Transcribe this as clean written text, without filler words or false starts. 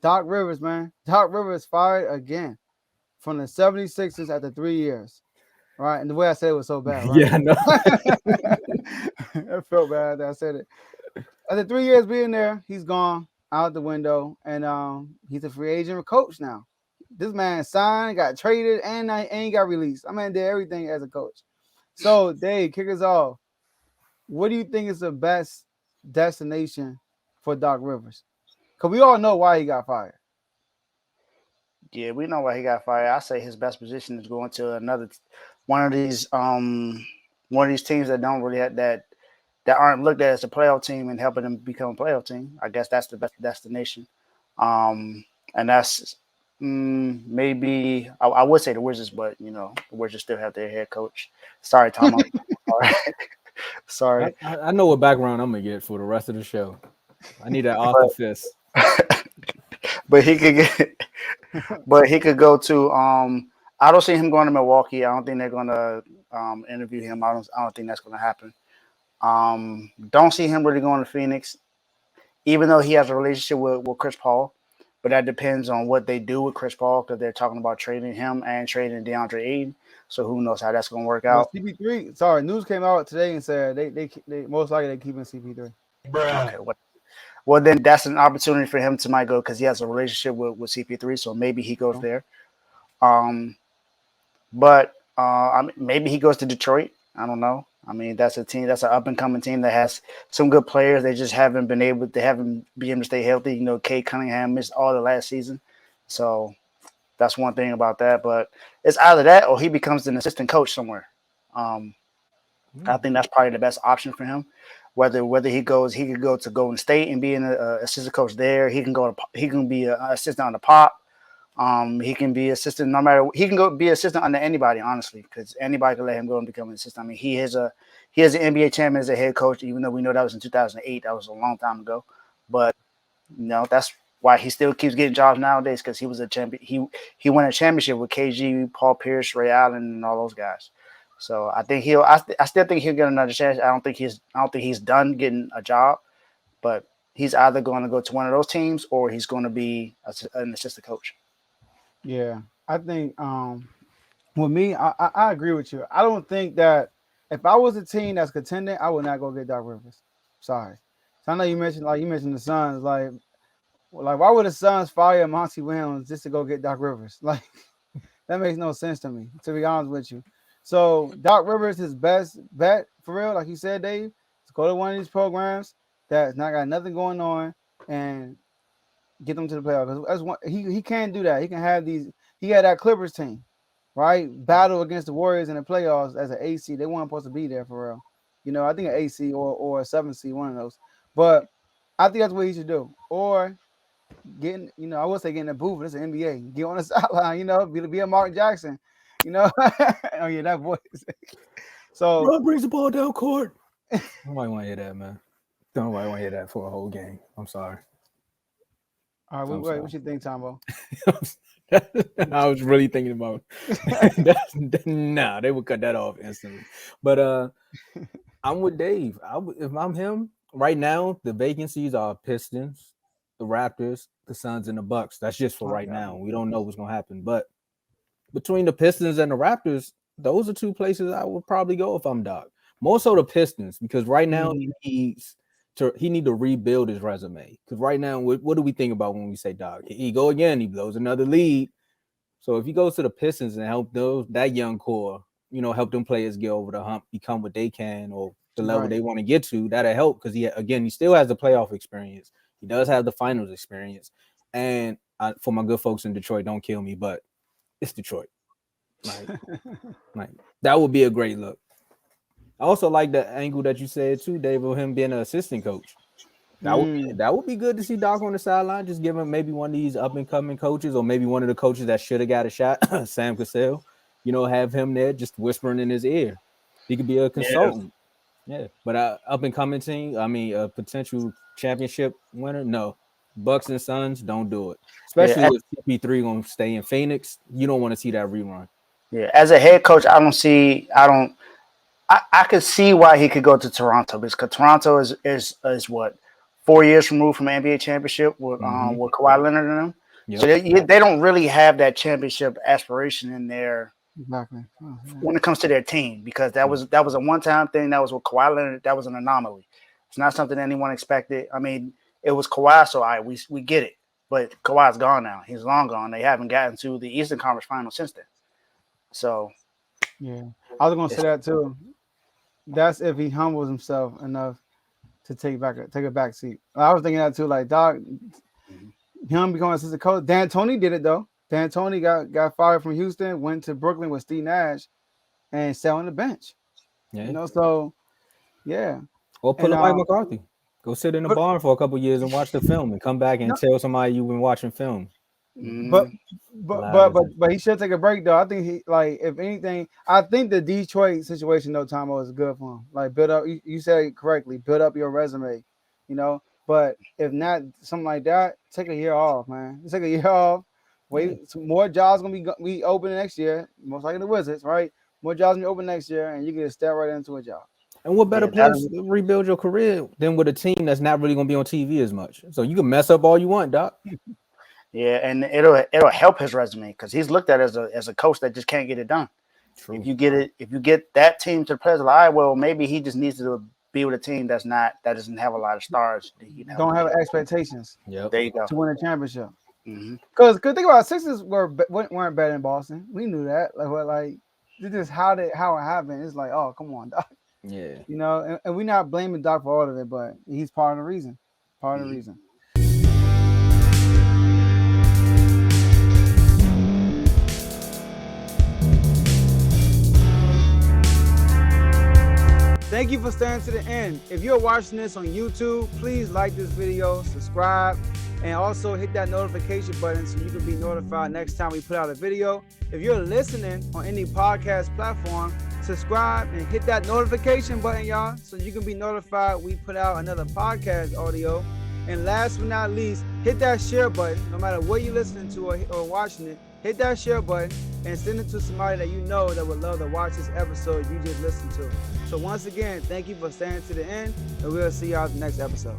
Doc Rivers, man. Doc Rivers fired again from the 76ers after 3 years. Right. And the way I said it was so bad, right? Yeah, I know. I felt bad that I said it. After 3 years being there, he's gone out the window. And he's a free agent coach now. This man signed, got traded, and he got released. I mean, did everything as a coach. So, Dave, kick us off. What do you think is the best destination for Doc Rivers? Because we all know why he got fired. Yeah, we know why he got fired. I say his best position is going to one of these one of these teams that don't really have that aren't looked at as a playoff team and helping them become a playoff team. I guess that's the best destination. And that's maybe I would say the Wizards, but the Wizards still have their head coach. Sorry, Tomo. All right. Sorry, I know what background I'm gonna get for the rest of the show. I need that off the but fist. but he could get, but he could go to. I don't see him going to Milwaukee. I don't think they're gonna interview him. I don't think that's gonna happen. Don't see him really going to Phoenix, even though he has a relationship with Chris Paul. But that depends on what they do with Chris Paul because they're talking about trading him and trading DeAndre Ayton. So who knows how that's going to work Well, out? CP3, sorry, news came out today and said they most likely they keeping CP3. Okay, well then that's an opportunity for him to might go because he has a relationship with CP3. So maybe he goes there. Um, but maybe he goes to Detroit. I don't know. I mean, that's a team. That's an up and coming team that has some good players. They just haven't been able. They haven't been able to stay healthy. Kate Cunningham missed all the last season, so that's one thing about that. But it's either that or he becomes an assistant coach somewhere. Um, I think that's probably the best option for him. Whether he goes, he could go to Golden State and be an assistant coach there. He can go. He can be an assistant on the Pop. He can be assistant no matter. He can go be assistant under anybody, honestly, because anybody can let him go and become an assistant. I mean, he is an NBA champion as a head coach, even though we know that was in 2008. That was a long time ago, but that's why he still keeps getting jobs nowadays because he was a champion. He won a championship with KG, Paul Pierce, Ray Allen, and all those guys. So I think he'll. I still think he'll get another chance. I don't think he's done getting a job, but he's either going to go to one of those teams or he's going to be an assistant coach. Yeah, I think with me, I agree with you. I don't think that if I was a team that's contending, I would not go get Doc Rivers. Sorry. So I know you mentioned the Suns. Like why would the Suns fire Monty Williams just to go get Doc Rivers? Like that makes no sense to me, to be honest with you. So Doc Rivers, his best bet for real, like you said, Dave, is go to one of these programs that's not got nothing going on and get them to the playoffs. That's one, he can't do that. He can have these. He had that Clippers team, right? Battle against the Warriors in the playoffs as an AC. They weren't supposed to be there for real. I think an AC or a 7C, one of those. But I think that's what he should do. Or getting, I would say getting a booth. It's an NBA. Get on the sideline. Be a Mark Jackson. Oh yeah, that voice. So Bro brings the ball down court. Nobody want to hear that, man. Nobody want to hear that for a whole game. I'm sorry. all right, wait, what you think, Tombo? I was really thinking about nah, they would cut that off instantly. But I'm with Dave. If I'm him right now, the vacancies are Pistons, the Raptors, the Suns, and the Bucks. That's just for right now. We don't know what's gonna happen. But between the Pistons and the Raptors, those are two places I would probably go if I'm Doc. More so the Pistons because right now he need to rebuild his resume. Because right now, what do we think about when we say Doc? He go again, he blows another lead. So if he goes to the Pistons and help that young core, help them players get over the hump, become what they can or the level they want to get to, that'll help because he still has the playoff experience. He does have the finals experience. And for my good folks in Detroit, don't kill me, but it's Detroit. Like that would be a great look. I also like the angle that you said too, Dave, of him being an assistant coach. That would be good to see Doc on the sideline. Just give him maybe one of these up and coming coaches, or maybe one of the coaches that should have got a shot, Sam Cassell. Have him there just whispering in his ear. He could be a consultant. Yeah, but up and coming team. I mean, a potential championship winner. No, Bucks and Suns don't do it. Especially if CP3 gonna stay in Phoenix. You don't want to see that rerun. Yeah, as a head coach, I could see why he could go to Toronto because Toronto is what 4 years removed from an NBA championship with Kawhi Leonard and them. Yep. So they don't really have that championship aspiration in there Exactly. Oh, yeah. when it comes to their team, because that was a one-time thing. That was with Kawhi Leonard. That was an anomaly. It's not something anyone expected. I mean, it was Kawhi, so we get it. But Kawhi's gone now. He's long gone. They haven't gotten to the Eastern Conference Finals since then. So yeah, I was gonna say that too. That's if he humbles himself enough to take a back seat. I was thinking that too. Like, dog, him becoming assistant coach. D'Antoni did it though. D'Antoni got fired from Houston, went to Brooklyn with Steve Nash, and sat on the bench. Yeah. You know, so yeah. Or pull up Mike McCarthy. Go sit in the barn for a couple years and watch the film, and come back and tell somebody you've been watching film. But he should take a break though. I think he, like, if anything, I think the Detroit situation though, Tomo, is good for him. Like, build up. You said it correctly. Build up your resume. You know. But if not something like that, take a year off, man. Take a year off. Wait, some more jobs gonna be open next year. Most likely the Wizards, right? More jobs gonna be open next year, and you can step right into a job. And what better place to rebuild your career than with a team that's not really gonna be on TV as much? So you can mess up all you want, Doc. Yeah, and it'll help his resume, because he's looked at as a coach that just can't get it done. True. If you get that team to the place, like, well, maybe he just needs to be with a team that doesn't have a lot of stars. Don't have expectations. Yeah, there you go. To win a championship. Because think about it, Sixers weren't better in Boston. We knew that. Like this is how it happened. It's like, oh, come on, Doc. Yeah. You know, and we're not blaming Doc for all of it, but he's part of the reason. Part of the reason. Thank you for staying to the end. If you're watching this on YouTube, please like this video, subscribe, and also hit that notification button so you can be notified next time we put out a video. If you're listening on any podcast platform, subscribe and hit that notification button, y'all, so you can be notified we put out another podcast audio. And last but not least, hit that share button. No matter what you're listening to or watching it, hit that share button and send it to somebody that you know that would love to watch this episode you just listened to. So once again, thank you for staying to the end, and we'll see y'all at the next episode.